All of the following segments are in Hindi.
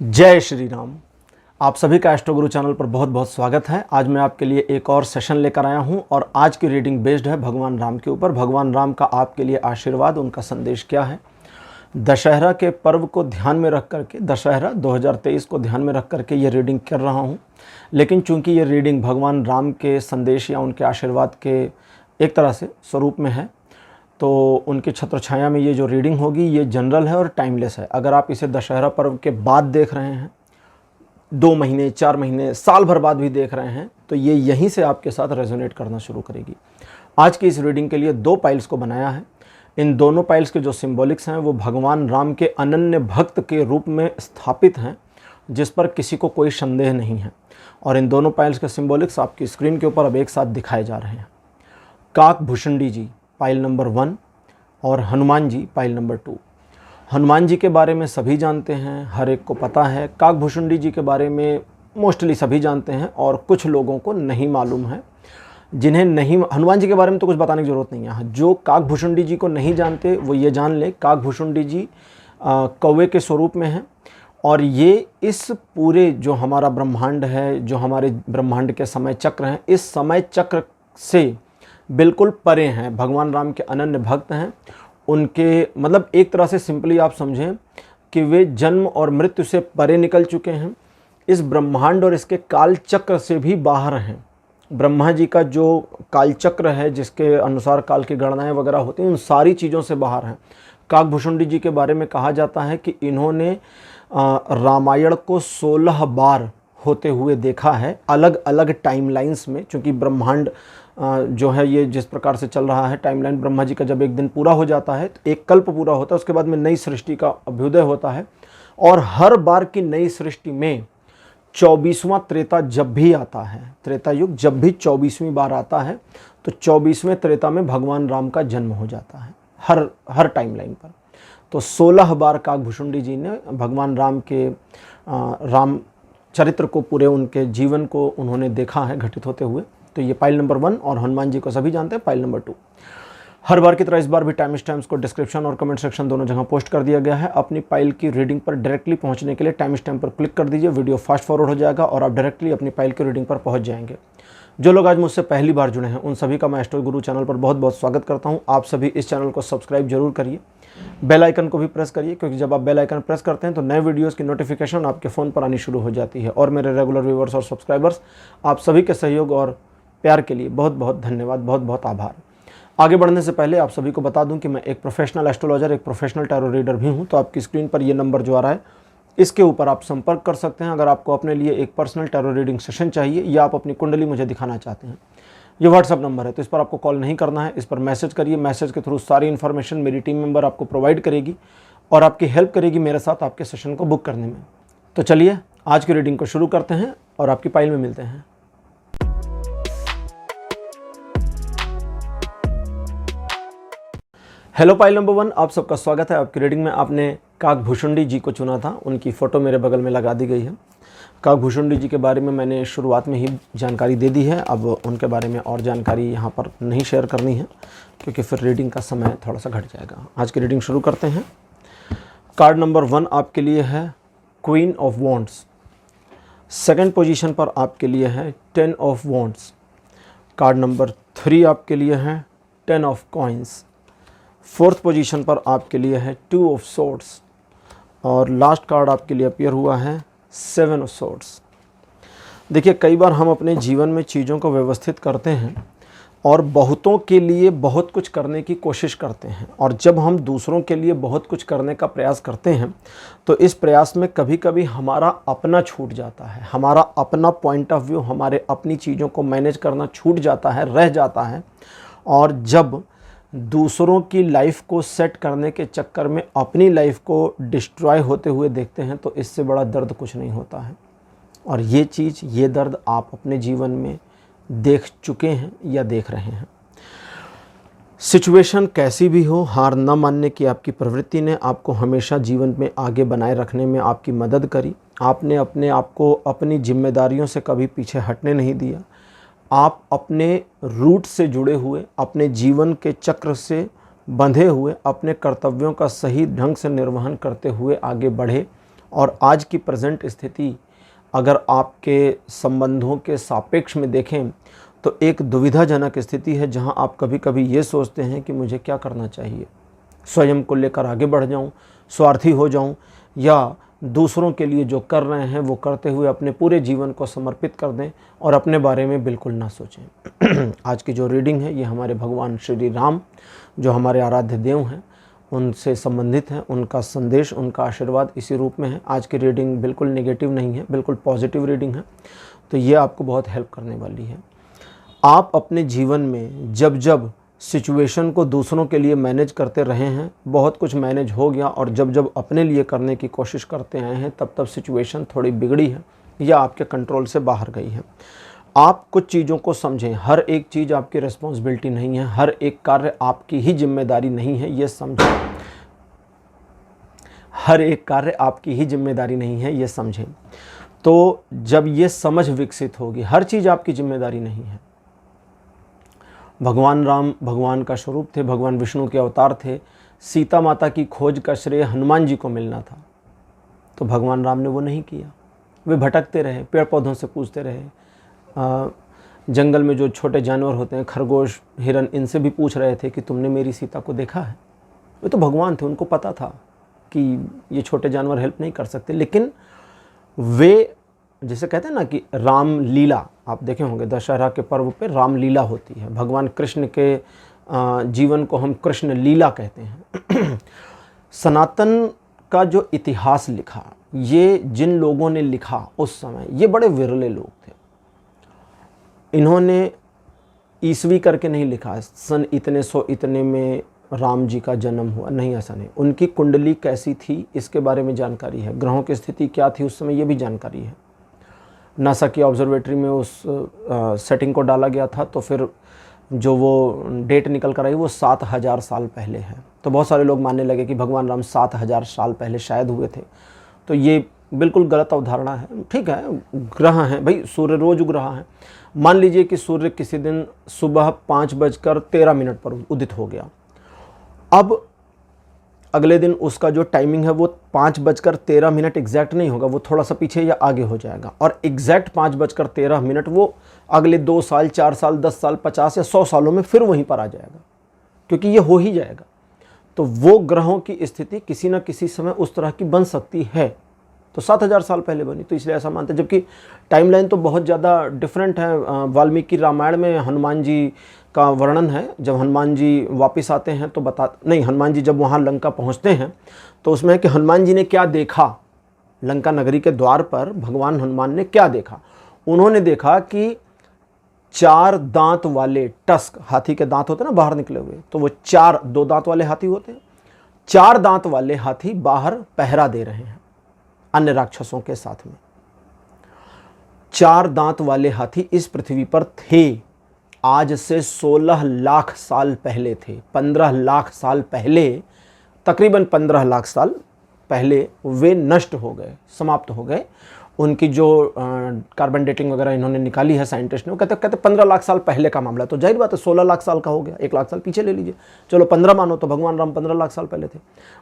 जय श्री राम। आप सभी का एस्ट्रो गुरु चैनल पर बहुत बहुत स्वागत है। आज मैं आपके लिए एक और सेशन लेकर आया हूं और आज की रीडिंग बेस्ड है भगवान राम के ऊपर। भगवान राम का आपके लिए आशीर्वाद, उनका संदेश क्या है। दशहरा के पर्व को ध्यान में रख करके, दशहरा 2023 को ध्यान में रख करके ये रीडिंग कर रहा हूं। लेकिन चूंकि ये रीडिंग भगवान राम के संदेश या उनके आशीर्वाद के एक तरह से स्वरूप में है, तो उनकी छत्र छाया में ये जो रीडिंग होगी ये जनरल है और टाइमलेस है। अगर आप इसे दशहरा पर्व के बाद देख रहे हैं, 2 महीने, 4 महीने, साल भर बाद भी देख रहे हैं, तो ये यहीं से आपके साथ रेजोनेट करना शुरू करेगी। आज की इस रीडिंग के लिए 2 पाइल्स को बनाया है। इन दोनों पाइल्स के जो सिंबॉलिक्स हैं वो भगवान राम के अनन्य भक्त के रूप में स्थापित हैं, जिस पर किसी को कोई संदेह नहीं है। और इन दोनों पाइल्स के सिंबॉलिक्स आपकी स्क्रीन के ऊपर अब एक साथ दिखाए जा रहे हैं। काक भुषुंडी जी पाइल नंबर 1 और हनुमान जी पाइल नंबर 2। हनुमान जी के बारे में सभी जानते हैं, हर एक को पता है। काक भुषुंडी जी के बारे में मोस्टली सभी जानते हैं और कुछ लोगों को नहीं मालूम है। जिन्हें नहीं, हनुमान जी के बारे में तो कुछ बताने की ज़रूरत नहीं है। जो काक भुषुंडी जी को नहीं जानते वो ये जान ले, काक भुषुंडी जी कौवे के स्वरूप में हैं और ये इस पूरे जो हमारा ब्रह्मांड है, जो हमारे ब्रह्मांड के समय चक्र हैं, इस समय चक्र से बिल्कुल परे हैं। भगवान राम के अनन्य भक्त हैं। उनके मतलब एक तरह से सिंपली आप समझें कि वे जन्म और मृत्यु से परे निकल चुके हैं। इस ब्रह्मांड और इसके काल चक्र से भी बाहर हैं। ब्रह्मा जी का जो काल चक्र है, जिसके अनुसार काल की गणनाएं वगैरह होती हैं, उन सारी चीज़ों से बाहर हैं। काक भुषुंडी जी के बारे में कहा जाता है कि इन्होंने रामायण को 16 बार होते हुए देखा है, अलग अलग टाइमलाइंस में। चूँकि ब्रह्मांड जो है ये जिस प्रकार से चल रहा है, टाइमलाइन ब्रह्मा जी का जब एक दिन पूरा हो जाता है तो एक कल्प पूरा होता है, उसके बाद में नई सृष्टि का अभ्युदय होता है। और हर बार की नई सृष्टि में 24वां त्रेता जब भी आता है, त्रेता युग जब भी 24वीं बार आता है, तो 24वें त्रेता में भगवान राम का जन्म हो जाता है हर टाइमलाइन पर। तो 16 बार काक भुषुंडी जी ने भगवान राम के राम चरित्र को, पूरे उनके जीवन को उन्होंने देखा है घटित होते हुए। तो ये पाइल नंबर 1 और हनुमान जी को सभी जानते हैं, पाइल नंबर 2। हर बार की तरह इस बार भी टाइम स्टैम्प्स को डिस्क्रिप्शन और कमेंट सेक्शन दोनों जगह पोस्ट कर दिया गया है। अपनी पाइल की रीडिंग पर डायरेक्टली पहुंचने के लिए टाइम स्टैम्प पर क्लिक कर दीजिए, वीडियो फास्ट फॉरवर्ड हो जाएगा और आप डायरेक्टली अपनी पाइल की रीडिंग पर पहुंच जाएंगे। जो लोग आज मुझसे पहली बार जुड़े हैं उन सभी का मैं एस्ट्रो गुरु चैनल पर बहुत बहुत स्वागत करता हूँ। आप सभी इस चैनल को सब्सक्राइब जरूर करिए, बेल आइकन को भी प्रेस करिए, क्योंकि जब आप बेल आइकन प्रेस करते हैं तो नए वीडियोस की नोटिफिकेशन आपके फ़ोन पर आनी शुरू हो जाती है। और मेरे रेगुलर व्यूवर्स और सब्सक्राइबर्स, आप सभी के सहयोग और प्यार के लिए बहुत बहुत धन्यवाद, बहुत बहुत आभार। आगे बढ़ने से पहले आप सभी को बता दूं कि मैं एक प्रोफेशनल एस्ट्रोलॉजर, एक प्रोफेशनल टैरो रीडर भी हूं। तो आपकी स्क्रीन पर ये नंबर जो आ रहा है, इसके ऊपर आप संपर्क कर सकते हैं अगर आपको अपने लिए एक पर्सनल टैरो रीडिंग सेशन चाहिए या आप अपनी कुंडली मुझे दिखाना चाहते हैं। ये व्हाट्सअप नंबर है, तो इस पर आपको कॉल नहीं करना है, इस पर मैसेज करिए। मैसेज के थ्रू सारी इन्फॉर्मेशन मेरी टीम मेंबर आपको प्रोवाइड करेगी और आपकी हेल्प करेगी मेरे साथ आपके सेशन को बुक करने में। तो चलिए आज की रीडिंग को शुरू करते हैं और आपकी पाइल में मिलते हैं। हेलो पाइल नंबर 1, आप सबका स्वागत है। आपकी रीडिंग में आपने काक भुषुंडी जी को चुना था, उनकी फ़ोटो मेरे बगल में लगा दी गई है। काक भुषुंडी जी के बारे में मैंने शुरुआत में ही जानकारी दे दी है, अब उनके बारे में और जानकारी यहाँ पर नहीं शेयर करनी है, क्योंकि फिर रीडिंग का समय थोड़ा सा घट जाएगा। आज की रीडिंग शुरू करते हैं। कार्ड नंबर 1 आपके लिए है queen of wands. Second position पर आपके लिए है 10 ऑफ वॉन्ड्स। कार्ड नंबर 3 आपके लिए है 10 ऑफ कॉइन्स। फोर्थ पोजीशन पर आपके लिए है 2 ऑफ सोर्ड्स और लास्ट कार्ड आपके लिए अपीयर हुआ है 7 ऑफ सोर्ड्स। देखिए, कई बार हम अपने जीवन में चीज़ों को व्यवस्थित करते हैं और बहुतों के लिए बहुत कुछ करने की कोशिश करते हैं, और जब हम दूसरों के लिए बहुत कुछ करने का प्रयास करते हैं तो इस प्रयास में कभी कभी हमारा अपना छूट जाता है, हमारा अपना पॉइंट ऑफ व्यू, हमारे अपनी चीज़ों को मैनेज करना छूट जाता है, रह जाता है। और जब दूसरों की लाइफ को सेट करने के चक्कर में अपनी लाइफ को डिस्ट्रॉय होते हुए देखते हैं तो इससे बड़ा दर्द कुछ नहीं होता है। और ये चीज़, ये दर्द आप अपने जीवन में देख चुके हैं या देख रहे हैं। सिचुएशन कैसी भी हो, हार न मानने की आपकी प्रवृत्ति ने आपको हमेशा जीवन में आगे बनाए रखने में आपकी मदद करी। आपने अपने आप को अपनी जिम्मेदारियों से कभी पीछे हटने नहीं दिया। आप अपने रूट से जुड़े हुए, अपने जीवन के चक्र से बंधे हुए, अपने कर्तव्यों का सही ढंग से निर्वहन करते हुए आगे बढ़े और आज की प्रेजेंट स्थिति अगर आपके संबंधों के सापेक्ष में देखें तो एक दुविधाजनक स्थिति है, जहां आप कभी कभी ये सोचते हैं कि मुझे क्या करना चाहिए, स्वयं को लेकर आगे बढ़ जाऊं, स्वार्थी हो जाऊं, या दूसरों के लिए जो कर रहे हैं वो करते हुए अपने पूरे जीवन को समर्पित कर दें और अपने बारे में बिल्कुल ना सोचें। आज की जो रीडिंग है ये हमारे भगवान श्री राम, जो हमारे आराध्य देव हैं, उनसे संबंधित है। उनका संदेश, उनका आशीर्वाद इसी रूप में है। आज की रीडिंग बिल्कुल नेगेटिव नहीं है, बिल्कुल पॉजिटिव रीडिंग है, तो ये आपको बहुत हेल्प करने वाली है। आप अपने जीवन में जब जब सिचुएशन को दूसरों के लिए मैनेज करते रहे हैं, बहुत कुछ मैनेज हो गया, और जब जब अपने लिए करने की कोशिश करते आए हैं तब तब सिचुएशन थोड़ी बिगड़ी है या आपके कंट्रोल से बाहर गई है। आप कुछ चीज़ों को समझें, हर एक चीज़ आपकी रिस्पॉन्सिबिलिटी नहीं है, हर एक कार्य आपकी ही जिम्मेदारी नहीं है, ये समझें। हर एक कार्य आपकी ही जिम्मेदारी नहीं है, ये समझें। तो जब ये समझ विकसित होगी, हर चीज़ आपकी जिम्मेदारी नहीं है। भगवान राम भगवान का स्वरूप थे, भगवान विष्णु के अवतार थे। सीता माता की खोज का श्रेय हनुमान जी को मिलना था, तो भगवान राम ने वो नहीं किया। वे भटकते रहे, पेड़ पौधों से पूछते रहे, जंगल में जो छोटे जानवर होते हैं, खरगोश, हिरन, इनसे भी पूछ रहे थे कि तुमने मेरी सीता को देखा है। वे तो भगवान थे, उनको पता था कि ये छोटे जानवर हेल्प नहीं कर सकते, लेकिन वे, जैसे कहते हैं ना कि राम लीला, आप देखे होंगे दशहरा के पर्व पे राम लीला होती है। भगवान कृष्ण के जीवन को हम कृष्ण लीला कहते हैं। सनातन का जो इतिहास लिखा, ये जिन लोगों ने लिखा उस समय, ये बड़े विरले लोग थे। इन्होंने ईस्वी करके नहीं लिखा, सन इतने सौ इतने में राम जी का जन्म हुआ, नहीं, ऐसा नहीं। उनकी कुंडली कैसी थी इसके बारे में जानकारी है, ग्रहों की स्थिति क्या थी उस समय, ये भी जानकारी है। नासा की ऑब्जर्वेटरी में उस सेटिंग को डाला गया था, तो फिर जो वो डेट निकल कर आई वो 7000 साल पहले है। तो बहुत सारे लोग मानने लगे कि भगवान राम 7000 साल पहले शायद हुए थे, तो ये बिल्कुल गलत अवधारणा है। ठीक है, ग्रह हैं भाई, सूर्य रोज उग रहा है। मान लीजिए कि सूर्य किसी दिन सुबह 5:13 पर उदित हो गया, अब अगले दिन उसका जो टाइमिंग है वो 5:13 एग्जैक्ट नहीं होगा, वो थोड़ा सा पीछे या आगे हो जाएगा, और एग्जैक्ट 5:13 वो अगले 2 साल, 4 साल, 10 साल, 50 या 100 सालों में फिर वहीं पर आ जाएगा, क्योंकि ये हो ही जाएगा। तो वो ग्रहों की स्थिति किसी न किसी समय उस तरह की बन सकती है, तो 7000 साल पहले बनी, तो इसलिए ऐसा मानते हैं। जबकि टाइमलाइन तो बहुत ज़्यादा डिफरेंट है। वाल्मीकि रामायण में हनुमान जी का वर्णन है, जब हनुमान जी वापस आते हैं तो हनुमान जी जब वहाँ लंका पहुँचते हैं तो उसमें है कि हनुमान जी ने क्या देखा, लंका नगरी के द्वार पर भगवान हनुमान ने क्या देखा। उन्होंने देखा कि 4 दांत वाले टस्क, हाथी के दांत होते हैं ना बाहर निकले हुए, तो वो 2 दांत वाले हाथी होते हैं, 4 दांत वाले हाथी बाहर पहरा दे रहे हैं अन्य राक्षसों के साथ में। 4 दांत वाले हाथी इस पृथ्वी पर थे, आज से 16 लाख साल पहले थे। 15 लाख साल पहले, तकरीबन 15 लाख साल पहले वे नष्ट हो गए, समाप्त हो गए। उनकी जो कार्बन डेटिंग वगैरह इन्होंने निकाली है साइंटिस्ट ने, वो कहते 15 लाख साल पहले का मामला, तो जाहिर बात है 16 लाख साल का हो गया, 1 लाख साल पीछे ले लीजिए, चलो 15 मानो, तो भगवान राम 15 लाख साल पहले थे।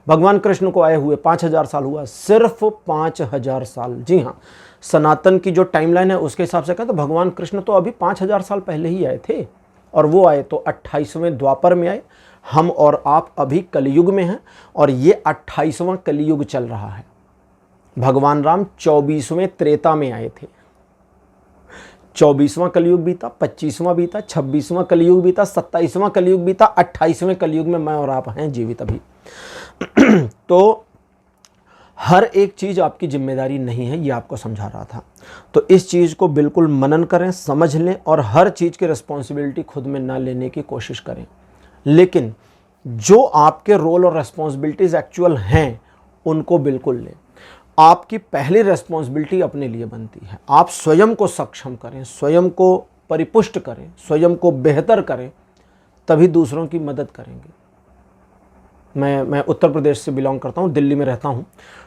भगवान कृष्ण को आए हुए 5000 साल हुआ, सिर्फ 5000 साल। जी हाँ, सनातन की जो टाइमलाइन है उसके हिसाब से कहते तो भगवान कृष्ण तो अभी 5000 साल पहले ही आए थे, और वो आए तो 28वें द्वापर में आए। हम और आप अभी कलयुग में हैं, और ये 28वां कलयुग चल रहा है। भगवान राम 24वें त्रेता में आए थे। 24वां कलयुग बीता, 25वां बीता, 26वां कलयुग बीता, 27वां कलयुग बीता, 28वें कलयुग में मैं और आप हैं जीवित अभी। तो हर एक चीज़ आपकी जिम्मेदारी नहीं है, ये आपको समझा रहा था। तो इस चीज़ को बिल्कुल मनन करें, समझ लें, और हर चीज़ की रिस्पॉन्सिबिलिटी खुद में ना लेने की कोशिश करें। लेकिन जो आपके रोल और रिस्पॉन्सिबिलिटीज़ एक्चुअल हैं उनको बिल्कुल लें। आपकी पहली रिस्पॉन्सिबिलिटी अपने लिए बनती है। आप स्वयं को सक्षम करें, स्वयं को परिपुष्ट करें, स्वयं को बेहतर करें, तभी दूसरों की मदद करेंगे। मैं उत्तर प्रदेश से बिलोंग करता हूँ, दिल्ली में रहता हूँ।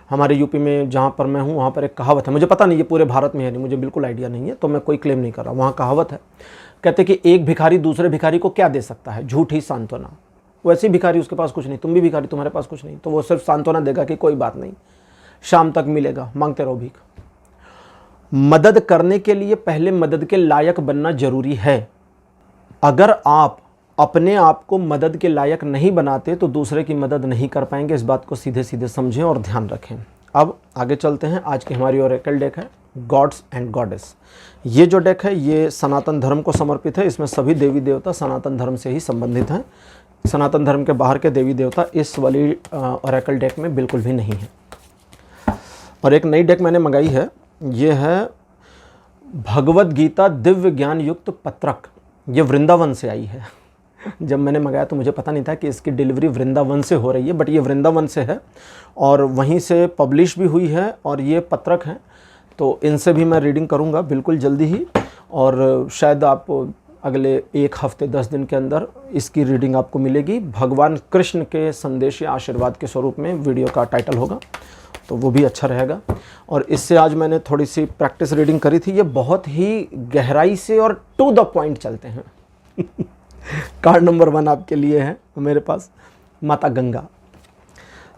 हमारे यूपी में जहाँ पर मैं हूँ वहाँ पर एक कहावत है, मुझे पता नहीं ये पूरे भारत में है नहीं, मुझे बिल्कुल आइडिया नहीं है, तो मैं कोई क्लेम नहीं कर रहा। वहाँ कहावत है, कहते कि एक भिखारी दूसरे भिखारी को क्या दे सकता है, झूठी सांत्वना। वैसे भिखारी, उसके पास कुछ नहीं, तुम भी भिखारी, तुम्हारे पास कुछ नहीं, तो वो सिर्फ सांत्वना देगा कि कोई बात नहीं। शाम तक मिलेगा, मांगते रहो भीख। मदद करने के लिए पहले मदद के लायक बनना जरूरी है। अगर आप अपने आप को मदद के लायक नहीं बनाते तो दूसरे की मदद नहीं कर पाएंगे। इस बात को सीधे सीधे समझें और ध्यान रखें। अब आगे चलते हैं। आज की हमारी ओरेकल डेक है गॉड्स एंड गॉडेस। ये जो डेक है ये सनातन धर्म को समर्पित है। इसमें सभी देवी देवता सनातन धर्म से ही संबंधित हैं। सनातन धर्म के बाहर के देवी देवता इस वाली ओरेकल डेक में बिल्कुल भी नहीं है। और एक नई डेक मैंने मंगाई है, ये है भगवद गीता दिव्य ज्ञान युक्त पत्रक। ये वृंदावन से आई है। जब मैंने मंगाया तो मुझे पता नहीं था कि इसकी डिलीवरी वृंदावन से हो रही है, बट ये वृंदावन से है और वहीं से पब्लिश भी हुई है। और ये पत्रक हैं, तो इनसे भी मैं रीडिंग करूंगा बिल्कुल जल्दी ही। और शायद आप अगले 1 हफ्ते 10 दिन के अंदर इसकी रीडिंग आपको मिलेगी। भगवान कृष्ण के संदेश या आशीर्वाद के स्वरूप में वीडियो का टाइटल होगा, तो वो भी अच्छा रहेगा। और इससे आज मैंने थोड़ी सी प्रैक्टिस रीडिंग करी थी। ये बहुत ही गहराई से और टू द पॉइंट चलते हैं। कार्ड नंबर 1 आपके लिए है मेरे पास माता गंगा।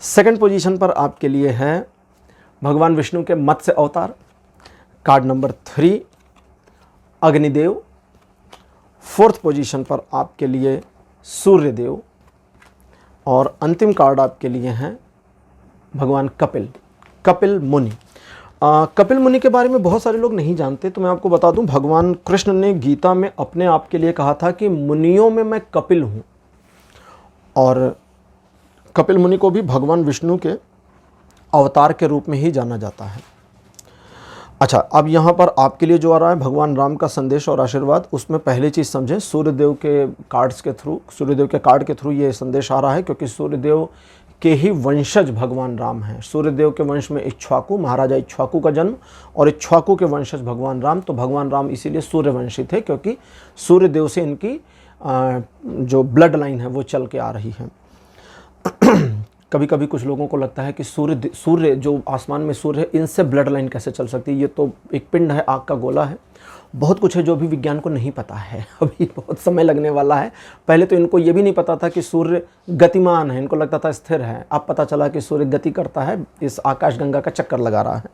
सेकंड पोजीशन पर आपके लिए है भगवान विष्णु के मत्स्य अवतार। Card number 3 Agnidev. Fourth position पर आपके लिए सूर्यदेव। और अंतिम कार्ड आपके लिए हैं भगवान कपिल मुनि। कपिल मुनि के बारे में बहुत सारे लोग नहीं जानते, तो मैं आपको बता दूं, भगवान कृष्ण ने गीता में अपने आप के लिए कहा था कि मुनियों में मैं कपिल हूं। और कपिल मुनि को भी भगवान विष्णु के अवतार के रूप में ही जाना जाता है। अच्छा, अब यहाँ पर आपके लिए जो आ रहा है भगवान राम का संदेश और आशीर्वाद, उसमें पहली चीज़ समझें, सूर्यदेव के कार्ड के थ्रू ये संदेश आ रहा है, क्योंकि सूर्यदेव के ही वंशज भगवान राम हैं। सूर्यदेव के वंश में इक्ष्वाकु, महाराजा इक्ष्वाकु का जन्म, और इक्ष्वाकु के वंशज भगवान राम। तो भगवान राम इसीलिए सूर्यवंशी थे, क्योंकि सूर्यदेव से इनकी जो ब्लड लाइन है वो चल के आ रही है। कभी कभी कुछ लोगों को लगता है कि सूर्य जो आसमान में सूर्य है, इनसे ब्लड लाइन कैसे चल सकती है। ये तो एक पिंड है, आग का गोला है, बहुत कुछ है जो भी विज्ञान को नहीं पता है। अभी बहुत समय लगने वाला है। पहले तो इनको ये भी नहीं पता था कि सूर्य गतिमान है, इनको लगता था स्थिर है। अब पता चला कि सूर्य गति करता है, इस आकाश गंगा का चक्कर लगा रहा है।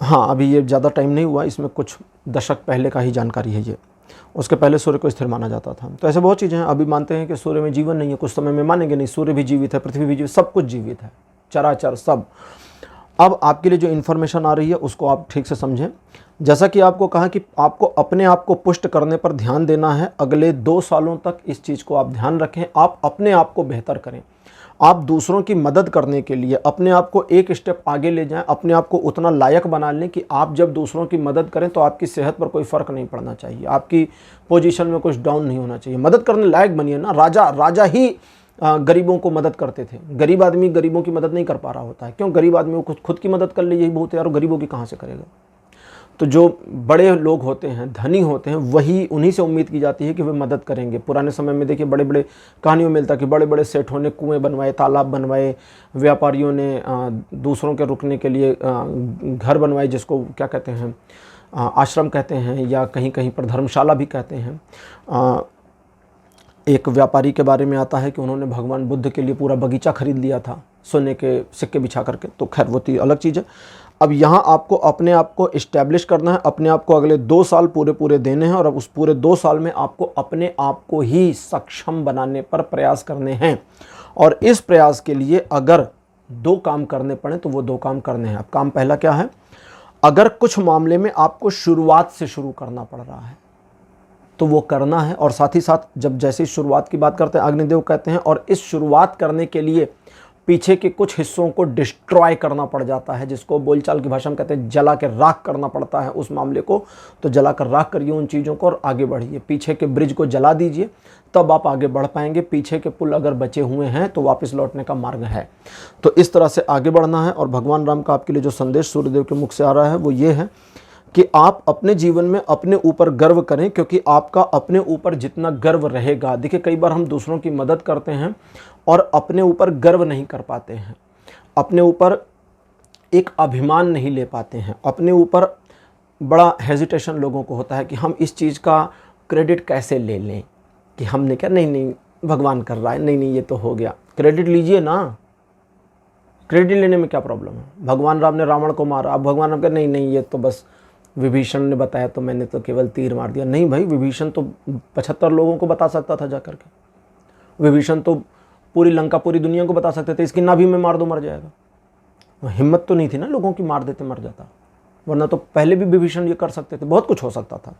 हाँ, अभी ये ज़्यादा टाइम नहीं हुआ, इसमें कुछ दशक पहले का ही जानकारी है ये। उसके पहले सूर्य को स्थिर माना जाता था। तो ऐसे बहुत चीज़ें हैं। अभी मानते हैं कि सूर्य में जीवन नहीं है, कुछ समय में मानेंगे नहीं, सूर्य भी जीवित है, पृथ्वी भी जीवित, सब कुछ जीवित है, चराचर सब। अब आपके लिए जो इन्फॉर्मेशन आ रही है उसको आप ठीक से समझें। जैसा कि आपको कहा कि आपको अपने आप को पुष्ट करने पर ध्यान देना है। अगले 2 सालों तक इस चीज़ को आप ध्यान रखें। आप अपने आप को बेहतर करें। आप दूसरों की मदद करने के लिए अपने आप को एक स्टेप आगे ले जाएं। अपने आप को उतना लायक बना लें कि आप जब दूसरों की मदद करें तो आपकी सेहत पर कोई फ़र्क नहीं पड़ना चाहिए, आपकी पोजीशन में कुछ डाउन नहीं होना चाहिए। मदद करने लायक बनिए ना। राजा ही गरीबों को मदद करते थे। गरीब आदमी गरीबों की मदद नहीं कर पा रहा होता है। क्यों? गरीब आदमी को खुद की मदद कर ले, यही बहुत है यार, गरीबों की कहाँ से करेगा। तो जो बड़े लोग होते हैं, धनी होते हैं, वही उन्हीं से उम्मीद की जाती है कि वे मदद करेंगे। पुराने समय में देखिए बड़े बड़े कहानियों में मिलता कि बड़े बड़े सेठों ने कुएं बनवाए, तालाब बनवाए, व्यापारियों ने दूसरों के रुकने के लिए घर बनवाए, जिसको क्या कहते हैं, आश्रम कहते हैं, या कहीं कहीं पर धर्मशाला भी कहते हैं। एक व्यापारी के बारे में आता है कि उन्होंने भगवान बुद्ध के लिए पूरा बगीचा खरीद लिया था सोने के सिक्के बिछा करके। तो खैर वो तो अलग चीज़ है। अब यहाँ आपको अपने आप को इस्टेब्लिश करना है। अपने आप को अगले 2 साल पूरे देने हैं, और अब उस पूरे 2 साल में आपको अपने आप को ही सक्षम बनाने पर प्रयास करने हैं। और इस प्रयास के लिए अगर 2 काम करने पड़े तो वो 2 काम करने हैं। अब काम पहला क्या है? अगर कुछ मामले में आपको शुरुआत से शुरू करना पड़ रहा है तो वो करना है। और साथ ही साथ जब जैसे शुरुआत की बात करते हैं, अग्निदेव कहते हैं, और इस शुरुआत करने के लिए पीछे के कुछ हिस्सों को डिस्ट्रॉय करना पड़ जाता है, जिसको बोलचाल की भाषा में कहते हैं जला के राख करना पड़ता है उस मामले को। तो जला कर राख करिए उन चीज़ों को और आगे बढ़िए। पीछे के ब्रिज को जला दीजिए, तब आप आगे बढ़ पाएंगे। पीछे के पुल अगर बचे हुए हैं तो वापस लौटने का मार्ग है। तो इस तरह से आगे बढ़ना है। और भगवान राम का आपके लिए जो संदेश सूर्यदेव के मुख से आ रहा है वो ये है कि आप अपने जीवन में अपने ऊपर गर्व करें, क्योंकि आपका अपने ऊपर जितना गर्व रहेगा, देखिए कई बार हम दूसरों की मदद करते हैं और अपने ऊपर गर्व नहीं कर पाते हैं, अपने ऊपर एक अभिमान नहीं ले पाते हैं, अपने ऊपर बड़ा हेजिटेशन लोगों को होता है कि हम इस चीज़ का क्रेडिट कैसे ले लें, कि हमने क्या, नहीं भगवान कर रहा है, नहीं ये तो हो गया। क्रेडिट लीजिए ना, क्रेडिट लेने में क्या प्रॉब्लम है? भगवान राम ने रावण को मारा, अब भगवान राम कहे नहीं नहीं ये तो बस विभीषण ने बताया तो मैंने तो केवल तीर मार दिया। नहीं भाई, विभीषण तो 75 लोगों को बता सकता था जाकर के। विभीषण तो पूरी लंका, पूरी दुनिया को बता सकते थे इसकी नाभि में मार दो मर जाएगा। हिम्मत तो नहीं थी ना लोगों की, मार देते मर जाता, वरना तो पहले भी विभीषण ये कर सकते थे, बहुत कुछ हो सकता था।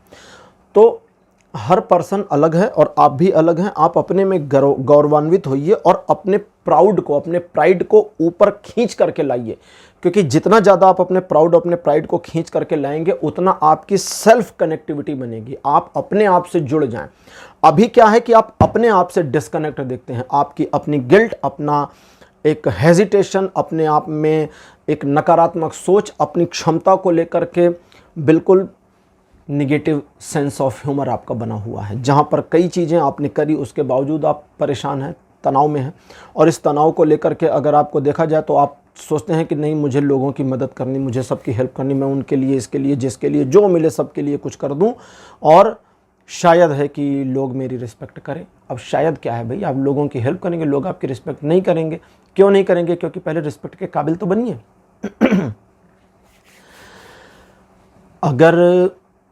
तो हर पर्सन अलग है और आप भी अलग हैं। आप अपने में गौरवान्वित होइए और अपने प्राउड को, अपने प्राइड को ऊपर खींच करके लाइए, क्योंकि जितना ज़्यादा आप अपने प्राउड, अपने प्राइड को खींच करके लाएंगे उतना आपकी सेल्फ कनेक्टिविटी बनेगी, आप अपने आप से जुड़ जाएं। अभी क्या है कि आप अपने आप से डिस्कनेक्ट देखते हैं, आपकी अपनी गिल्ट, अपना एक हेजिटेशन, अपने आप में एक नकारात्मक सोच, अपनी क्षमता को लेकर के बिल्कुल निगेटिव सेंस ऑफ ह्यूमर आपका बना हुआ है। जहाँ पर कई चीज़ें आपने करी उसके बावजूद आप परेशान हैं, तनाव में हैं, और इस तनाव को लेकर के अगर आपको देखा जाए तो आप सोचते हैं कि नहीं मुझे लोगों की मदद करनी, मुझे सबकी हेल्प करनी, मैं उनके लिए, इसके लिए, जिसके लिए जो मिले सबके लिए कुछ कर दूं और शायद है कि लोग मेरी रिस्पेक्ट करें। अब शायद क्या है भाई, आप लोगों की हेल्प करेंगे, लोग आपकी रिस्पेक्ट नहीं करेंगे। क्यों नहीं करेंगे? क्योंकि पहले रिस्पेक्ट के काबिल तो बनिए। अगर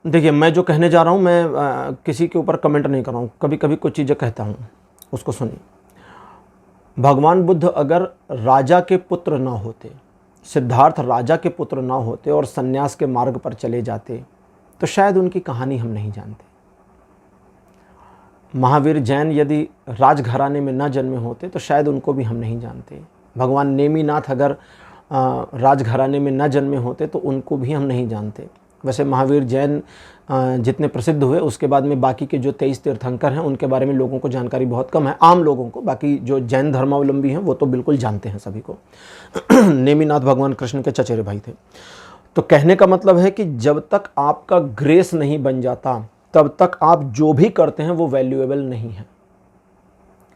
देखिए, मैं जो कहने जा रहा हूँ मैं किसी के ऊपर कमेंट नहीं कर रहा हूँ, कभी कभी कुछ चीज़ें कहता हूँ, उसको सुनिए। भगवान बुद्ध अगर राजा के पुत्र ना होते, सिद्धार्थ राजा के पुत्र ना होते और सन्यास के मार्ग पर चले जाते तो शायद उनकी कहानी हम नहीं जानते। महावीर जैन यदि राजघराने में न जन्मे होते तो शायद उनको भी हम नहीं जानते। भगवान नेमीनाथ अगर राजघराने में न जन्मे होते तो उनको भी हम नहीं जानते। वैसे महावीर जैन जितने प्रसिद्ध हुए उसके बाद में बाकी के जो 23 तीर्थंकर हैं उनके बारे में लोगों को जानकारी बहुत कम है, आम लोगों को। बाकी जो जैन धर्मावलंबी हैं वो तो बिल्कुल जानते हैं सभी को। नेमीनाथ भगवान कृष्ण के चचेरे भाई थे। तो कहने का मतलब है कि जब तक आपका ग्रेस नहीं बन जाता तब तक आप जो भी करते हैं वो वैल्यूएबल नहीं है,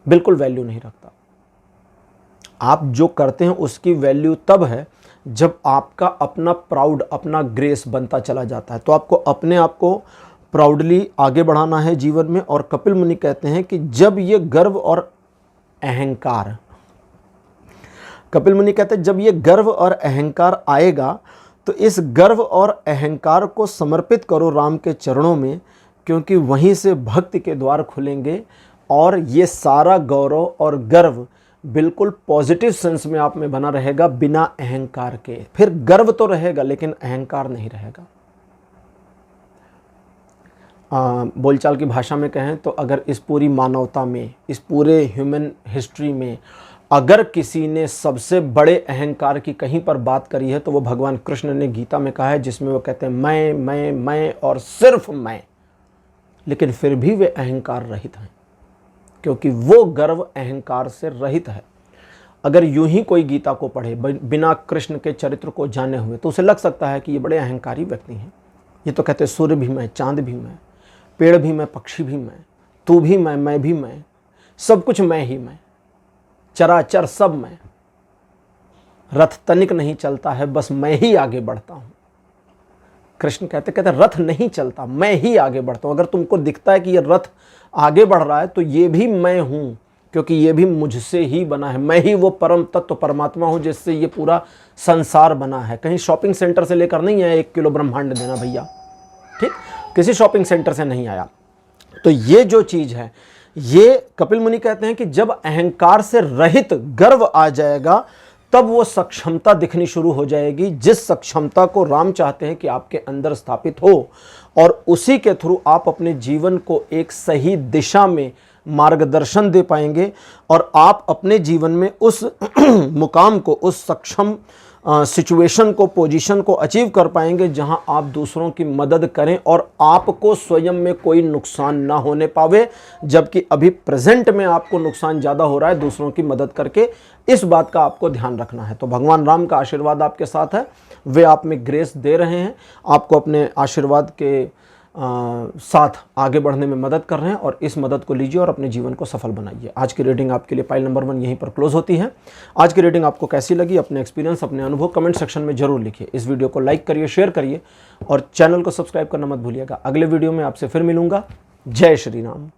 बिल्कुल वैल्यू नहीं रखता। आप जो करते हैं उसकी वैल्यू तब है जब आपका अपना प्राउड, अपना ग्रेस बनता चला जाता है। तो आपको अपने आप को प्राउडली आगे बढ़ाना है जीवन में। और कपिल मुनि कहते हैं कि जब ये गर्व और अहंकार, कपिल मुनि कहते हैं जब ये गर्व और अहंकार आएगा तो इस गर्व और अहंकार को समर्पित करो राम के चरणों में, क्योंकि वहीं से भक्ति के द्वार खुलेंगे और ये सारा गौरव और गर्व बिल्कुल पॉजिटिव सेंस में आप में बना रहेगा, बिना अहंकार के। फिर गर्व तो रहेगा लेकिन अहंकार नहीं रहेगा। बोलचाल की भाषा में कहें तो अगर इस पूरी मानवता में, इस पूरे ह्यूमन हिस्ट्री में अगर किसी ने सबसे बड़े अहंकार की कहीं पर बात करी है तो वो भगवान कृष्ण ने गीता में कहा है, जिसमें वो कहते हैं मैं और सिर्फ मैं। लेकिन फिर भी वे अहंकार रहित हैं, क्योंकि वो गर्व अहंकार से रहित है। अगर यूं ही कोई गीता को पढ़े बिना कृष्ण के चरित्र को जाने हुए तो उसे लग सकता है कि ये बड़े अहंकारी व्यक्ति हैं। ये तो कहते सूर्य भी मैं, चांद भी मैं, पेड़ भी मैं, पक्षी भी मैं, तू भी मैं भी मैं, सब कुछ मैं ही मैं, चराचर सब मैं, रथ तनिक नहीं चलता है बस मैं ही आगे बढ़ता हूं। कृष्ण कहते रथ नहीं चलता, मैं ही आगे बढ़ता हूं। अगर तुमको दिखता है कि ये रथ आगे बढ़ रहा है तो ये भी मैं हूं, क्योंकि ये भी मुझसे ही बना है। मैं ही वो परम तत्व परमात्मा हूं जिससे ये पूरा संसार बना है। कहीं शॉपिंग सेंटर से लेकर नहीं आया 1 किलो ब्रह्मांड देना भैया, ठीक, किसी शॉपिंग सेंटर से नहीं आया। तो ये जो चीज है, ये कपिल मुनि कहते हैं कि जब अहंकार से रहित गर्व आ जाएगा तब वो सक्षमता दिखनी शुरू हो जाएगी, जिस सक्षमता को राम चाहते हैं कि आपके अंदर स्थापित हो, और उसी के थ्रू आप अपने जीवन को एक सही दिशा में मार्गदर्शन दे पाएंगे और आप अपने जीवन में उस मुकाम को, उस सक्षम सिचुएशन को, पोजीशन को अचीव कर पाएंगे जहां आप दूसरों की मदद करें और आपको स्वयं में कोई नुकसान ना होने पावे। जबकि अभी प्रेजेंट में आपको नुकसान ज़्यादा हो रहा है दूसरों की मदद करके, इस बात का आपको ध्यान रखना है। तो भगवान राम का आशीर्वाद आपके साथ है, वे आप में ग्रेस दे रहे हैं, आपको अपने आशीर्वाद के साथ आगे बढ़ने में मदद कर रहे हैं, और इस मदद को लीजिए और अपने जीवन को सफल बनाइए। आज की रेटिंग आपके लिए पाइल नंबर 1 यहीं पर क्लोज होती है। आज की रेटिंग आपको कैसी लगी, अपने एक्सपीरियंस, अपने अनुभव कमेंट सेक्शन में जरूर लिखिए। इस वीडियो को लाइक करिए, शेयर करिए और चैनल को सब्सक्राइब करना मत भूलिएगा। अगले वीडियो में आपसे फिर मिलूंगा। जय Shri Ram.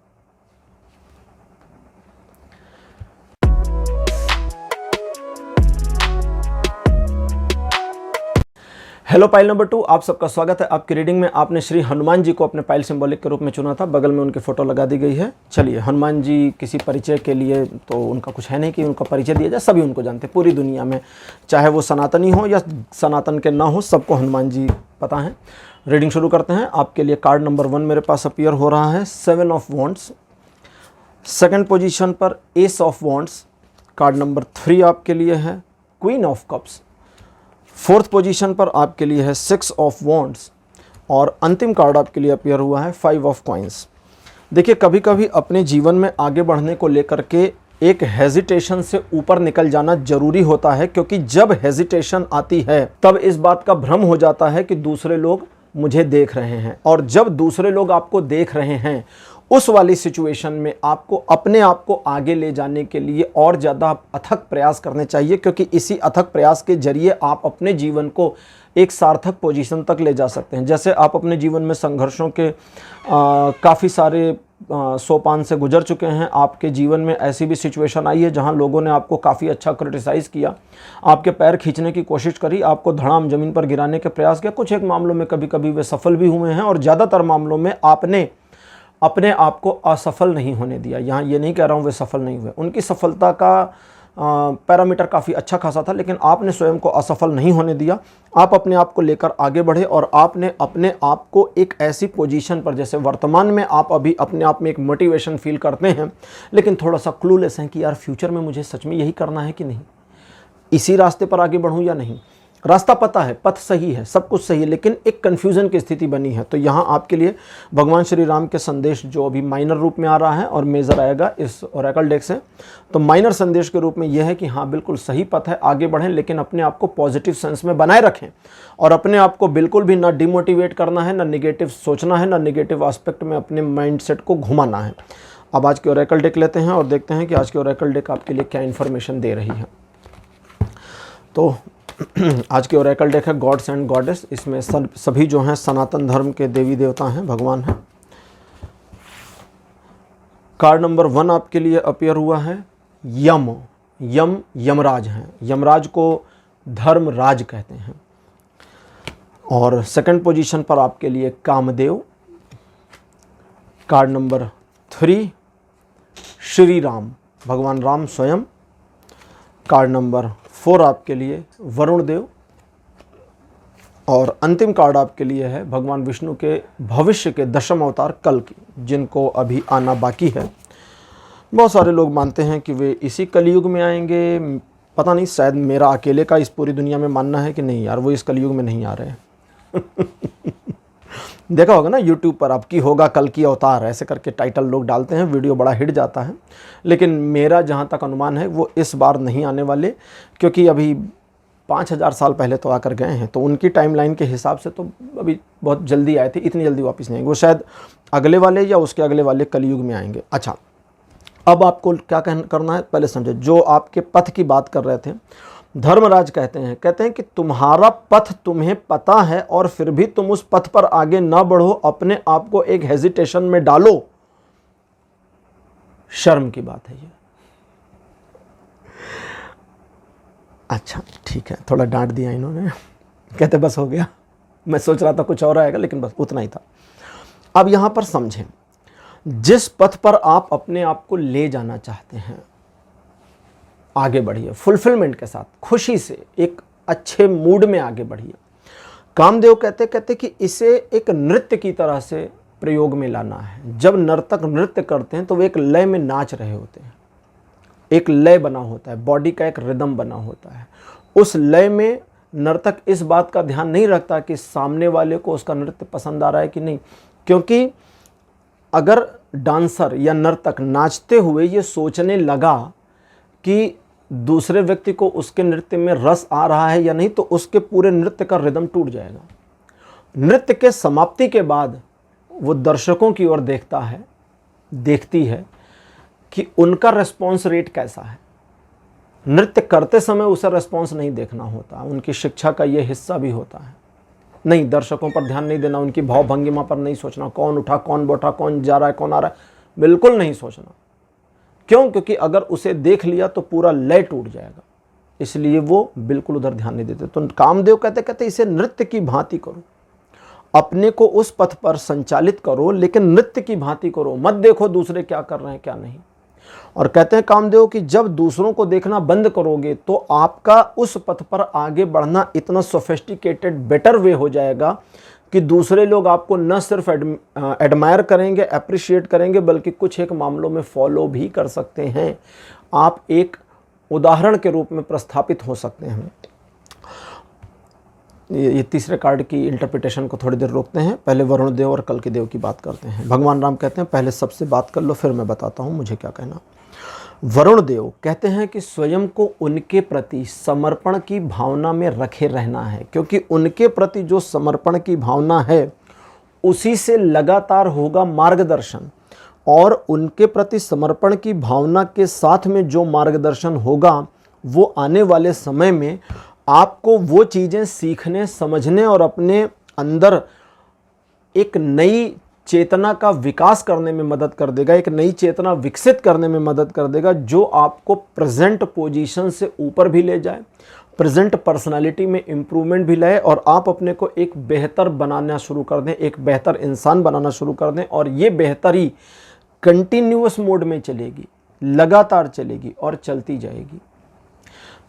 Hello pile number 2, आप सबका स्वागत है। आपकी रीडिंग में आपने श्री हनुमान जी को अपने पाइल सिंबॉलिक के रूप में चुना था। बगल में उनकी फ़ोटो लगा दी गई है। चलिए, हनुमान जी किसी परिचय के लिए तो उनका कुछ है नहीं कि उनका परिचय दिया जाए, सभी उनको जानते हैं पूरी दुनिया में, चाहे वो सनातनी हो या सनातन के ना हो, सबको हनुमान जी पता है। रीडिंग शुरू करते हैं। आपके लिए कार्ड नंबर 1 मेरे पास अपीयर हो रहा है, 7 ऑफ वॉन्ड्स। सेकेंड पोजीशन पर S of wands. Card number 3 आपके लिए है queen of cups. Fourth position पर आपके लिए है 6 ऑफ वॉन्ड्स और अंतिम कार्ड आपके लिए अपीयर हुआ है 5 ऑफ कॉइन्स। देखिए, कभी कभी अपने जीवन में आगे बढ़ने को लेकर के एक हेजिटेशन से ऊपर निकल जाना जरूरी होता है, क्योंकि जब हेजिटेशन आती है तब इस बात का भ्रम हो जाता है कि दूसरे लोग मुझे देख रहे हैं, और जब दूसरे लोग आपको देख रहे हैं उस वाली सिचुएशन में आपको अपने आप को आगे ले जाने के लिए और ज़्यादा अथक प्रयास करने चाहिए, क्योंकि इसी अथक प्रयास के जरिए आप अपने जीवन को एक सार्थक पोजीशन तक ले जा सकते हैं। जैसे आप अपने जीवन में संघर्षों के काफ़ी सारे सोपान से गुजर चुके हैं। आपके जीवन में ऐसी भी सिचुएशन आई है जहां लोगों ने आपको काफ़ी अच्छा क्रिटिसाइज़ किया, आपके पैर खींचने की कोशिश करी, आपको धड़ाम ज़मीन पर गिराने के प्रयास किया। कुछ एक मामलों में कभी कभी वे सफल भी हुए हैं, और ज़्यादातर मामलों में आपने अपने आप को असफल नहीं होने दिया। यहाँ ये नहीं कह रहा हूँ वे सफल नहीं हुए, उनकी सफलता का पैरामीटर काफ़ी अच्छा खासा था, लेकिन आपने स्वयं को असफल नहीं होने दिया। आप अपने आप को लेकर आगे बढ़े और आपने अपने आप को एक ऐसी पोजीशन पर, जैसे वर्तमान में आप अभी अपने आप में एक मोटिवेशन फील करते हैं, लेकिन थोड़ा सा क्लूलेस हैं कि यार फ्यूचर में मुझे सच में यही करना है कि नहीं, इसी रास्ते पर आगे बढ़ूँ या नहीं। रास्ता पता है, पथ सही है, सब कुछ सही है, लेकिन एक कन्फ्यूज़न की स्थिति बनी है। तो यहाँ आपके लिए भगवान श्री राम के संदेश, जो अभी माइनर रूप में आ रहा है और मेजर आएगा इस ओरेकल डेक से, तो माइनर संदेश के रूप में यह है कि हाँ, बिल्कुल सही पथ है, आगे बढ़ें, लेकिन अपने आप को पॉजिटिव सेंस में बनाए रखें और अपने आप को बिल्कुल भी ना डिमोटिवेट करना है, ना निगेटिव सोचना है, ना निगेटिव एस्पेक्ट में अपने माइंड सेट को घुमाना है। अब आज के ओरेकल डेक लेते हैं और देखते हैं कि आज के ओरेकल डेक आपके लिए क्या इन्फॉर्मेशन दे रही है। तो आज की ओरेकल डेक है गॉड्स एंड गॉडेस। इसमें सभी जो हैं सनातन धर्म के देवी देवता हैं, भगवान हैं। कार्ड नंबर 1 आपके लिए अपीयर हुआ है यमराज हैं। यमराज को धर्मराज कहते हैं। और सेकंड पोजीशन पर आपके लिए कामदेव। कार्ड नंबर 3 श्री राम, भगवान राम स्वयं। कार्ड नंबर 4 आपके लिए वरुण देव। और अंतिम कार्ड आपके लिए है भगवान विष्णु के भविष्य के 10वें अवतार कल्कि, जिनको अभी आना बाकी है। बहुत सारे लोग मानते हैं कि वे इसी कलयुग में आएंगे। पता नहीं, शायद मेरा अकेले का इस पूरी दुनिया में मानना है कि नहीं यार, वो इस कलयुग में नहीं आ रहे हैं। देखा होगा ना यूट्यूब पर, अब की होगा कल की अवतार, ऐसे करके टाइटल लोग डालते हैं, वीडियो बड़ा हिट जाता है। लेकिन मेरा जहाँ तक अनुमान है वो इस बार नहीं आने वाले, क्योंकि अभी 5000 साल पहले तो आकर गए हैं, तो उनकी टाइमलाइन के हिसाब से तो अभी बहुत जल्दी आए थे, इतनी जल्दी वापस नहीं आएंगे। वो शायद अगले वाले या उसके अगले वाले कलयुग में आएंगे। अच्छा, अब आपको क्या करना है पहले समझे। जो आपके पथ की बात कर रहे थे, धर्मराज कहते हैं कि तुम्हारा पथ तुम्हें पता है और फिर भी तुम उस पथ पर आगे ना बढ़ो, अपने आप को एक हेजिटेशन में डालो। शर्म की बात है ये। अच्छा ठीक है, थोड़ा डांट दिया इन्होंने, कहते बस हो गया। मैं सोच रहा था कुछ और आएगा, लेकिन बस उतना ही था। अब यहां पर समझें, जिस पथ पर आप अपने आप को ले जाना चाहते हैं, आगे बढ़िए फुलफिलमेंट के साथ, खुशी से, एक अच्छे मूड में आगे बढ़िए। कामदेव कहते कि इसे एक नृत्य की तरह से प्रयोग में लाना है। जब नर्तक नृत्य करते हैं तो वे एक लय में नाच रहे होते हैं, एक लय बना होता है, बॉडी का एक रिदम बना होता है। उस लय में नर्तक इस बात का ध्यान नहीं रखता कि सामने वाले को उसका नृत्य पसंद आ रहा है कि नहीं, क्योंकि अगर डांसर या नर्तक नाचते हुए ये सोचने लगा कि दूसरे व्यक्ति को उसके नृत्य में रस आ रहा है या नहीं, तो उसके पूरे नृत्य का रिदम टूट जाएगा। नृत्य के समाप्ति के बाद वो दर्शकों की ओर देखती है कि उनका रेस्पॉन्स रेट कैसा है। नृत्य करते समय उसे रेस्पॉन्स नहीं देखना होता, उनकी शिक्षा का ये हिस्सा भी होता है। नहीं, दर्शकों पर ध्यान नहीं देना, उनकी भाव भंगिमा पर नहीं सोचना, कौन उठा कौन बैठा, कौन जा रहा है कौन आ रहा है, बिल्कुल नहीं सोचना। क्यों? क्योंकि अगर उसे देख लिया तो पूरा लय टूट जाएगा। इसलिए वो बिल्कुल उधर ध्यान नहीं देते। तो कामदेव कहते कहते इसे नृत्य की भांति करो, अपने को उस पथ पर संचालित करो, लेकिन नृत्य की भांति करो, मत देखो दूसरे क्या कर रहे हैं क्या नहीं। और कहते हैं कामदेव कि जब दूसरों को देखना बंद करोगे तो आपका उस पथ पर आगे बढ़ना इतना सोफिस्टिकेटेड बेटर वे हो जाएगा कि दूसरे लोग आपको न सिर्फ एडमायर करेंगे, अप्रिशिएट करेंगे, बल्कि कुछ एक मामलों में फॉलो भी कर सकते हैं। आप एक उदाहरण के रूप में प्रस्थापित हो सकते हैं। ये तीसरे कार्ड की इंटरप्रिटेशन को थोड़ी देर रोकते हैं, पहले वरुण देव और कल्कि देव की बात करते हैं। भगवान राम कहते हैं पहले सबसे बात कर लो, फिर मैं बताता हूँ मुझे क्या कहना। वरुण देव कहते हैं कि स्वयं को उनके प्रति समर्पण की भावना में रखे रहना है, क्योंकि उनके प्रति जो समर्पण की भावना है उसी से लगातार होगा मार्गदर्शन, और उनके प्रति समर्पण की भावना के साथ में जो मार्गदर्शन होगा वो आने वाले समय में आपको वो चीज़ें सीखने, समझने और अपने अंदर एक नई चेतना का विकास करने में मदद कर देगा, एक नई चेतना विकसित करने में मदद कर देगा, जो आपको प्रेजेंट पोजीशन से ऊपर भी ले जाए, प्रेजेंट पर्सनालिटी में इम्प्रूवमेंट भी लाए, और आप अपने को एक बेहतर बनाना शुरू कर दें, एक बेहतर इंसान बनाना शुरू कर दें। और ये बेहतरी कंटिन्यूअस मोड में चलेगी, लगातार चलेगी और चलती जाएगी।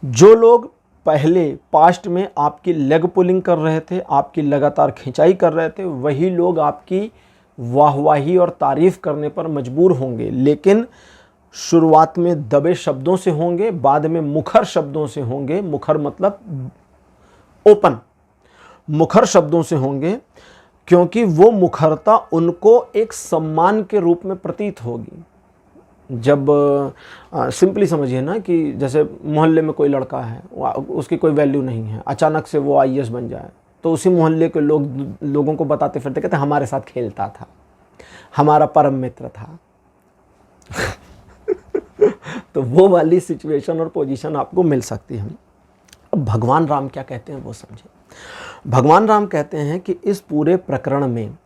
जो लोग पहले पास्ट में आपकी लेग पुलिंग कर रहे थे, आपकी लगातार खिंचाई कर रहे थे, वही लोग आपकी वाहवाही और तारीफ करने पर मजबूर होंगे, लेकिन शुरुआत में दबे शब्दों से होंगे, बाद में मुखर शब्दों से होंगे। मुखर मतलब ओपन, मुखर शब्दों से होंगे, क्योंकि वो मुखरता उनको एक सम्मान के रूप में प्रतीत होगी। जब सिंपली समझिए ना कि जैसे मोहल्ले में कोई लड़का है, उसकी कोई वैल्यू नहीं है, अचानक से वो आईएएस बन जाए, तो उसी मोहल्ले के लोगों को बताते फिरते कहते हमारे साथ खेलता था, हमारा परम मित्र था। तो वो वाली सिचुएशन और पोजीशन आपको मिल सकती है। अब भगवान राम क्या कहते हैं वो समझे। भगवान राम कहते हैं कि इस पूरे प्रकरण में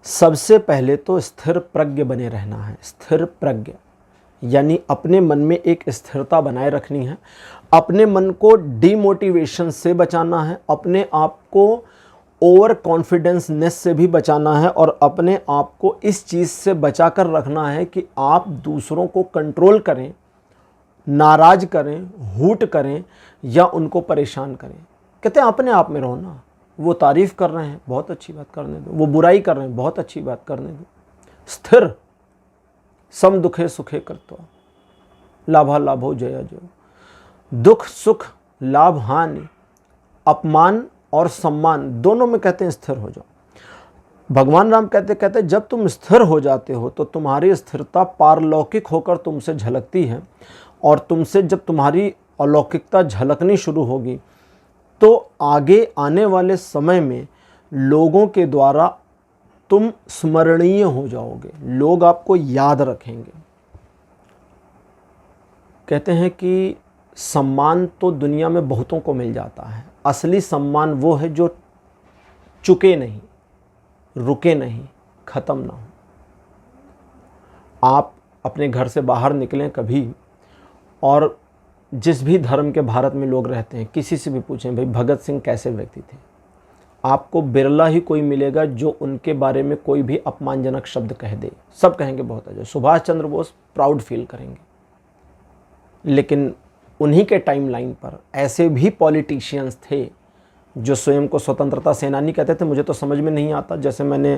सबसे पहले तो स्थिर प्रज्ञ बने रहना है। स्थिर प्रज्ञ यानी अपने मन में एक स्थिरता बनाए रखनी है, अपने मन को डीमोटिवेशन से बचाना है, अपने आप को ओवर कॉन्फिडेंसनेस से भी बचाना है, और अपने आप को इस चीज़ से बचा कर रखना है कि आप दूसरों को कंट्रोल करें, नाराज करें, हूट करें या उनको परेशान करें। कहते हैं अपने आप में रहो ना। वो तारीफ़ कर रहे हैं, बहुत अच्छी बात करने दो, वो बुराई कर रहे हैं, बहुत अच्छी बात करने दो। स्थिर, सम दुखे सुखे करतो, लाभा लाभो जया जय। दुख सुख, लाभ हानि, अपमान और सम्मान दोनों में कहते हैं स्थिर हो जाओ। भगवान राम कहते जब तुम स्थिर हो जाते हो तो तुम्हारी स्थिरता पारलौकिक होकर तुमसे झलकती है, और तुमसे जब तुम्हारी अलौकिकता झलकनी शुरू होगी तो आगे आने वाले समय में लोगों के द्वारा तुम स्मरणीय हो जाओगे, लोग आपको याद रखेंगे। कहते हैं कि सम्मान तो दुनिया में बहुतों को मिल जाता है, असली सम्मान वो है जो चुके नहीं, रुके नहीं, ख़त्म ना हो। आप अपने घर से बाहर निकलें कभी, और जिस भी धर्म के भारत में लोग रहते हैं, किसी से भी पूछें भाई भगत सिंह कैसे व्यक्ति थे, आपको बिरला ही कोई मिलेगा जो उनके बारे में कोई भी अपमानजनक शब्द कह दे। सब कहेंगे बहुत अच्छा। सुभाष चंद्र बोस प्राउड फील करेंगे, लेकिन उन्हीं के टाइमलाइन पर ऐसे भी पॉलिटिशियंस थे जो स्वयं को स्वतंत्रता सेनानी कहते थे। मुझे तो समझ में नहीं आता, जैसे मैंने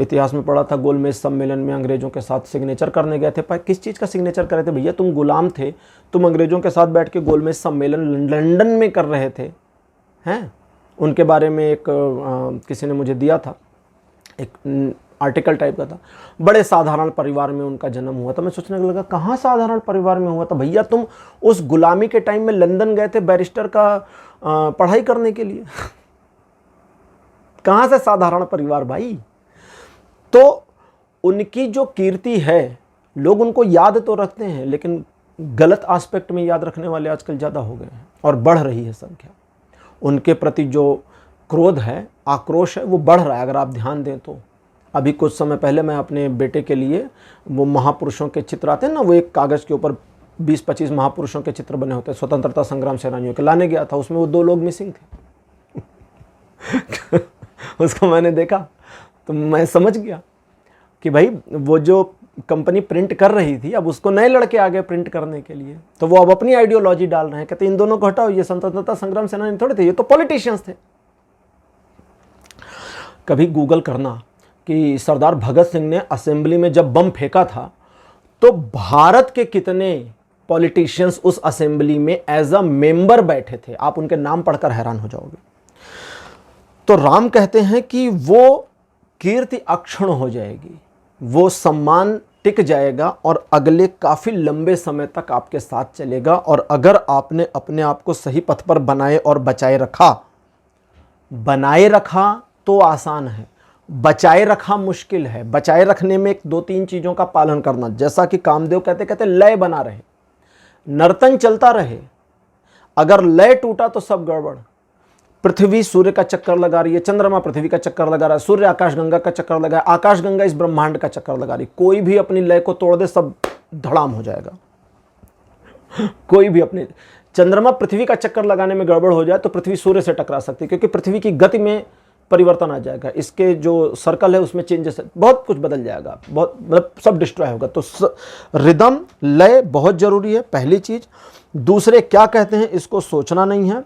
इतिहास में पढ़ा था, गोलमेज सम्मेलन में अंग्रेज़ों के साथ सिग्नेचर करने गए थे। पर किस चीज़ का सिग्नेचर कर रहे थे भैया? तुम गुलाम थे, तुम अंग्रेज़ों के साथ बैठ के गोलमेज सम्मेलन लंदन में कर रहे थे, हैं? उनके बारे में एक किसी ने मुझे दिया था, एक आर्टिकल टाइप का था। बड़े साधारण परिवार में उनका जन्म हुआ था। मैं सोचने लगा कहाँ साधारण परिवार में हुआ था भैया? तुम उस गुलामी के टाइम में लंदन गए थे बैरिस्टर का पढ़ाई करने के लिए। कहाँ से साधारण परिवार भाई? तो उनकी जो कीर्ति है, लोग उनको याद तो रखते हैं, लेकिन गलत एस्पेक्ट में याद रखने वाले आजकल ज़्यादा हो गए हैं और बढ़ रही है संख्या। उनके प्रति जो क्रोध है, आक्रोश है, वो बढ़ रहा है। अगर आप ध्यान दें तो अभी कुछ समय पहले मैं अपने बेटे के लिए वो महापुरुषों के चित्र आते हैं ना, वो एक कागज़ के ऊपर 20-25 महापुरुषों के चित्र बने होते, स्वतंत्रता संग्राम सेनानियों के, लाने गया था, उसमें वो 2 लोग मिसिंग थे। उसको मैंने देखा तो मैं समझ गया कि भाई वो जो कंपनी प्रिंट कर रही थी, अब उसको नए लड़के आ गए प्रिंट करने के लिए, तो वो अब अपनी आइडियोलॉजी डाल रहे हैं, कहते इन दोनों को हटाओ, ये स्वतंत्रता संग्राम सेनानी थोड़े थे, ये तो पॉलिटिशियंस थे। कभी गूगल करना कि सरदार भगत सिंह ने असेंबली में जब बम फेंका था तो भारत के कितने पॉलिटिशियंस उस असेंबली में एज अ मेंबर बैठे थे, आप उनके नाम पढ़कर हैरान हो जाओगे। तो राम कहते हैं कि वो कीर्ति अक्षुण्ण हो जाएगी, वो सम्मान टिक जाएगा और अगले काफी लंबे समय तक आपके साथ चलेगा। और अगर आपने अपने आप को सही पथ पर बनाए और बचाए रखा तो आसान है, बचाए रखा मुश्किल है। बचाए रखने में 2-3 चीजों का पालन करना, जैसा कि कामदेव कहते लय बना रहे, नर्तन चलता रहे। अगर लय टूटा तो सब गड़बड़। पृथ्वी सूर्य का चक्कर लगा रही है, चंद्रमा पृथ्वी का चक्कर लगा रहा है, सूर्य आकाशगंगा का चक्कर लगा है, आकाशगंगा इस ब्रह्मांड का चक्कर लगा रही है। कोई भी अपनी लय को तोड़ दे, सब धड़ाम हो जाएगा। कोई भी अपने, चंद्रमा पृथ्वी का चक्कर लगाने में गड़बड़ हो जाए तो पृथ्वी सूर्य से टकरा सकती है, क्योंकि पृथ्वी की गति में परिवर्तन आ जाएगा, इसके जो सर्कल है उसमें चेंजेस, बहुत कुछ बदल जाएगा, बहुत मतलब सब डिस्ट्रॉय होगा। तो रिदम लय बहुत जरूरी है, पहली चीज। दूसरे क्या कहते हैं, इसको सोचना नहीं है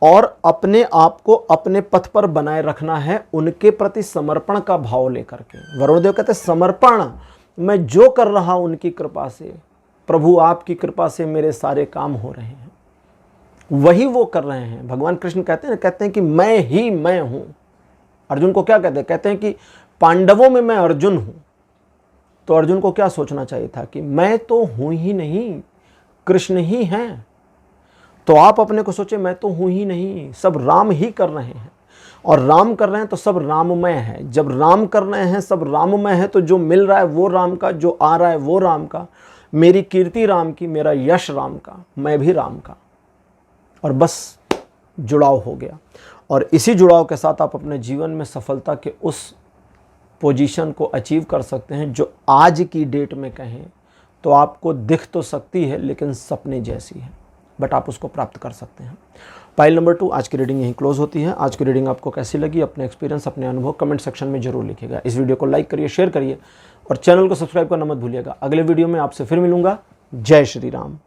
और अपने आप को अपने पथ पर बनाए रखना है, उनके प्रति समर्पण का भाव लेकर के। वरुणदेव कहते हैं समर्पण, मैं जो कर रहा उनकी कृपा से, प्रभु आपकी कृपा से मेरे सारे काम हो रहे हैं, वही वो कर रहे हैं। भगवान कृष्ण कहते हैं कि मैं ही मैं हूं। अर्जुन को क्या कहते हैं कि पांडवों में मैं अर्जुन हूं। तो अर्जुन को क्या सोचना चाहिए था कि मैं तो हूं ही नहीं, कृष्ण ही हैं। तो आप अपने को सोचे मैं तो हूं ही नहीं, सब राम ही कर रहे हैं, और राम कर रहे हैं तो सब राममय है। जब राम कर रहे हैं सब राममय है, तो जो मिल रहा है वो राम का, जो आ रहा है वो राम का, मेरी कीर्ति राम की, मेरा यश राम का, मैं भी राम का, और बस जुड़ाव हो गया। और इसी जुड़ाव के साथ आप अपने जीवन में सफलता के उस पोजीशन को अचीव कर सकते हैं जो आज की डेट में कहें तो आपको दिख तो सकती है लेकिन सपने जैसी है, बट आप उसको प्राप्त कर सकते हैं। पाइल नंबर 2, आज की रीडिंग यहीं क्लोज होती है। आज की रीडिंग आपको कैसी लगी, अपने एक्सपीरियंस, अपने अनुभव कमेंट सेक्शन में जरूर लिखिएगा। इस वीडियो को लाइक करिए, शेयर करिए और चैनल को सब्सक्राइब करना मत भूलिएगा। अगले वीडियो में आपसे फिर मिलूंगा। जय श्री राम।